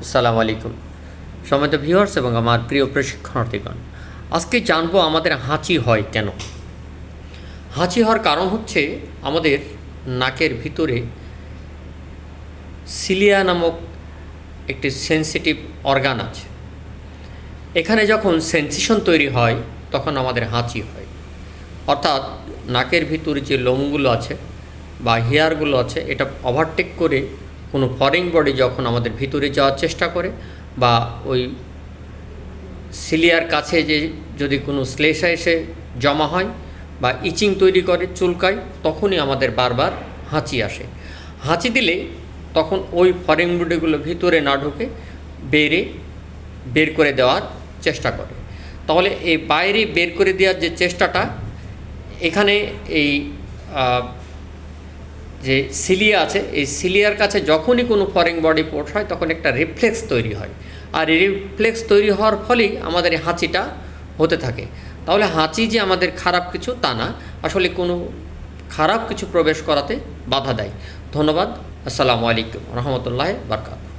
আসসালামু আলাইকুম সম্মানিত ভিউয়ার্স এবং আমার প্রিয় প্রশিক্ষণার্থীগণ, আজকে জানবো আমাদের হাঁচি হয় কেন। হাঁচি হওয়ার কারণ হচ্ছে আমাদের নাকের ভিতরে সিলিয়া নামক একটি সেন্সিটিভ অর্গান আছে। এখানে যখন সেন্সেশন তৈরি হয় তখন আমাদের হাঁচি হয়। অর্থাৎ নাকের ভিতরে যে লোমগুলো আছে বা হেয়ারগুলো আছে, এটা ওভারটেক করে কোনো ফরেন বডি যখন আমাদের ভিতরে যাওয়ার চেষ্টা করে বা ওই সিলিয়ার কাছে যে যদি কোনো শ্লেষা এসে জমা হয় বা ইচিং তৈরি করে, চুলকায়, তখনই আমাদের বারবার হাঁচি আসে। হাঁচি দিলে তখন ওই ফরেন বডিগুলো ভিতরে না ঢুকে বের করে দেওয়ার চেষ্টা করে। তাহলে এই বাইরে বের করে দেওয়ার যে চেষ্টাটা, এখানে এই যে সিলিয়া আছে, এই সিলিয়ার কাছে যখনই কোনো ফরেন বডি পৌঁছায় তখন একটা রিফ্লেক্স তৈরি হয়, আর এই রিফ্লেক্স তৈরি হওয়ার ফলেই আমাদের এই হাঁচিটা হতে থাকে। তাহলে হাঁচি যে আমাদের খারাপ কিছু তা না, আসলে কোনো খারাপ কিছু প্রবেশ করাতে বাধা দেয়। ধন্যবাদ। আসসালামু আলাইকুম রহমতুল্লাহ বারকাতুহু।